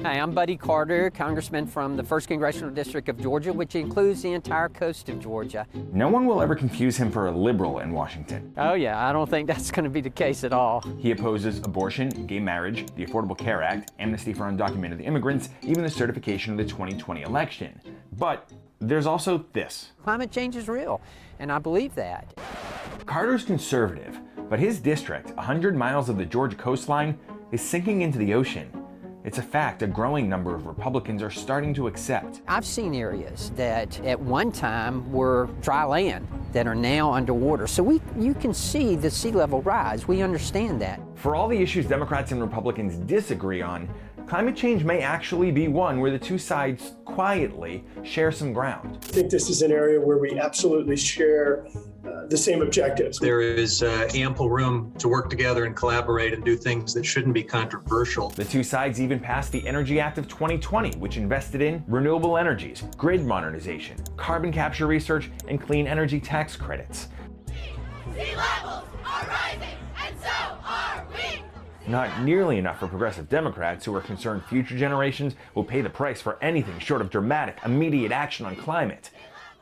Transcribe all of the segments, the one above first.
Hi, I'm Buddy Carter, congressman from the 1st Congressional District of Georgia, which includes the entire coast of Georgia. No one will ever confuse him for a liberal in Washington. Oh yeah, I don't think that's going to be the case at all. He opposes abortion, gay marriage, the Affordable Care Act, amnesty for undocumented immigrants, even the certification of the 2020 election. But there's also this. Climate change is real, and I believe that. Carter's conservative, but his district, 100 miles of the Georgia coastline, is sinking into the ocean. It's a fact a growing number of Republicans are starting to accept. I've seen areas that at one time were dry land that are now underwater. So you can see the sea level rise. We understand that. For all the issues Democrats and Republicans disagree on, climate change may actually be one where the two sides quietly share some ground. I think this is an area where we absolutely share the same objectives. There is ample room to work together and collaborate and do things that shouldn't be controversial. The two sides even passed the Energy Act of 2020, which invested in renewable energies, grid modernization, carbon capture research, and clean energy tax credits. Sea levels are rising, and so are we. Not nearly enough for progressive Democrats who are concerned future generations will pay the price for anything short of dramatic, immediate action on climate.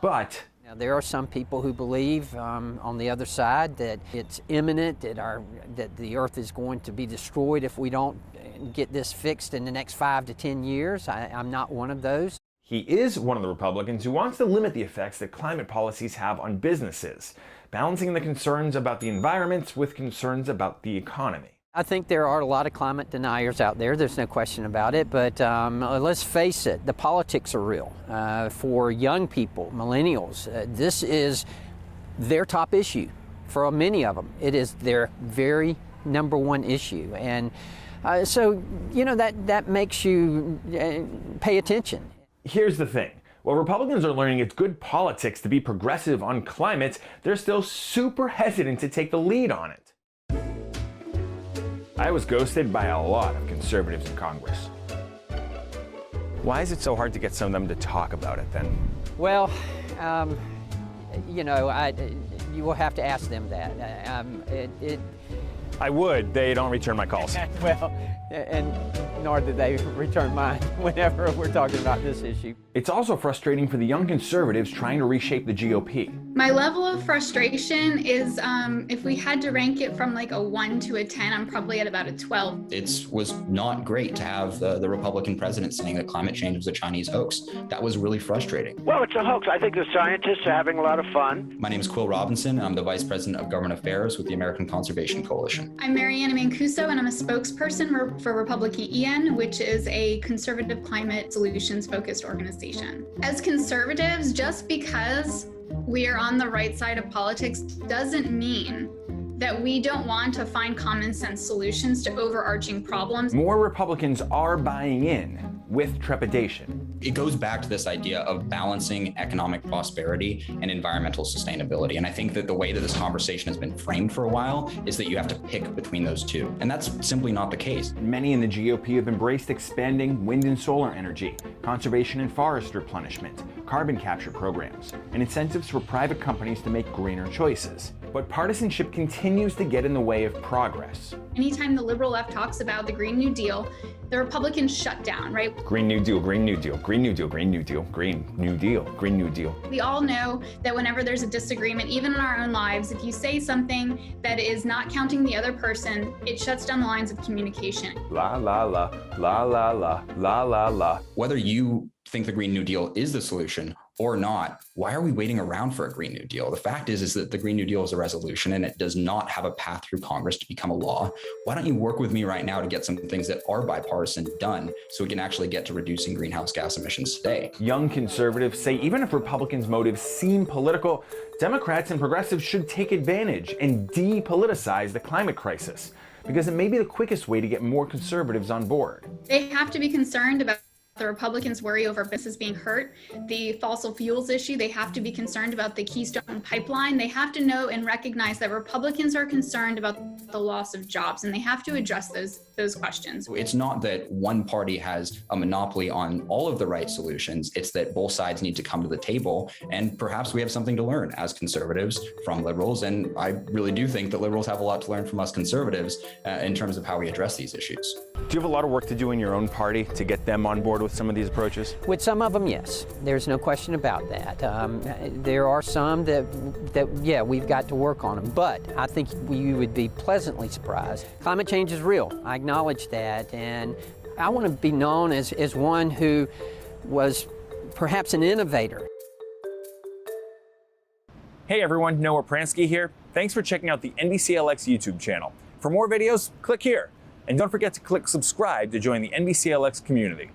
But now, there are some people who believe on the other side that it's imminent, that the Earth is going to be destroyed if we don't get this fixed in the next 5 to 10 years. I'm not one of those. He is one of the Republicans who wants to limit the effects that climate policies have on businesses, balancing the concerns about the environment with concerns about the economy. I think there are a lot of climate deniers out there, there's no question about it, but let's face it, the politics are real. For young people, millennials, this is their top issue. For many of them, it is their very number one issue. And so, you know, that makes you pay attention. Here's the thing. While Republicans are learning it's good politics to be progressive on climate, they're still super hesitant to take the lead on it. I was ghosted by a lot of conservatives in Congress. Why is it so hard to get some of them to talk about it then? Well, you know, you will have to ask them that. I would. They don't return my calls. Well, and nor did they return mine whenever we're talking about this issue. It's also frustrating for the young conservatives trying to reshape the GOP. My level of frustration is, if we had to rank it from like a 1 to a 10, I'm probably at about a 12. It was not great to have the Republican president saying that climate change was a Chinese hoax. That was really frustrating. Well, it's a hoax. I think the scientists are having a lot of fun. My name is Quill Robinson. I'm the Vice President of Government Affairs with the American Conservation Coalition. I'm Mariana Mancuso, and I'm a spokesperson for Republican EN, which is a conservative climate solutions focused organization. As conservatives, just because we are on the right side of politics doesn't mean that we don't want to find common sense solutions to overarching problems. More Republicans are buying in with trepidation. It goes back to this idea of balancing economic prosperity and environmental sustainability. And I think that the way that this conversation has been framed for a while is that you have to pick between those two. And that's simply not the case. Many in the GOP have embraced expanding wind and solar energy, conservation and forest replenishment, carbon capture programs, and incentives for private companies to make greener choices. But partisanship continues to get in the way of progress. Anytime the liberal left talks about the Green New Deal, the Republicans shut down, right? Green New Deal, Green New Deal, Green New Deal, Green New Deal, Green New Deal, Green New Deal. We all know that whenever there's a disagreement, even in our own lives, if you say something that is not counting the other person, it shuts down the lines of communication. La la la, la la la, la la la. Whether you think the Green New Deal is the solution or not, why are we waiting around for a Green New Deal? The fact is that the Green New Deal is a resolution and it does not have a path through Congress to become a law. Why don't you work with me right now to get some things that are bipartisan done so we can actually get to reducing greenhouse gas emissions today? Young conservatives say even if Republicans' motives seem political, Democrats and progressives should take advantage and depoliticize the climate crisis, because it may be the quickest way to get more conservatives on board. They have to be concerned about the Republicans worry over businesses being hurt, the fossil fuels issue. They have to be concerned about the Keystone Pipeline. They have to know and recognize that Republicans are concerned about the loss of jobs, and they have to address those those questions. It's not that one party has a monopoly on all of the right solutions. It's that both sides need to come to the table, and perhaps we have something to learn as conservatives from liberals. And I really do think that liberals have a lot to learn from us conservatives in terms of how we address these issues. Do you have a lot of work to do in your own party to get them on board with some of these approaches? With some of them, yes. There's no question about that. There are some that yeah, we've got to work on them. But I think you would be pleasantly surprised. Climate change is real. I acknowledge that. And I want to be known as one who was perhaps an innovator. Hey everyone, Noah Pransky here. Thanks for checking out the NBCLX YouTube channel. For more videos, click here. And don't forget to click subscribe to join the NBCLX community.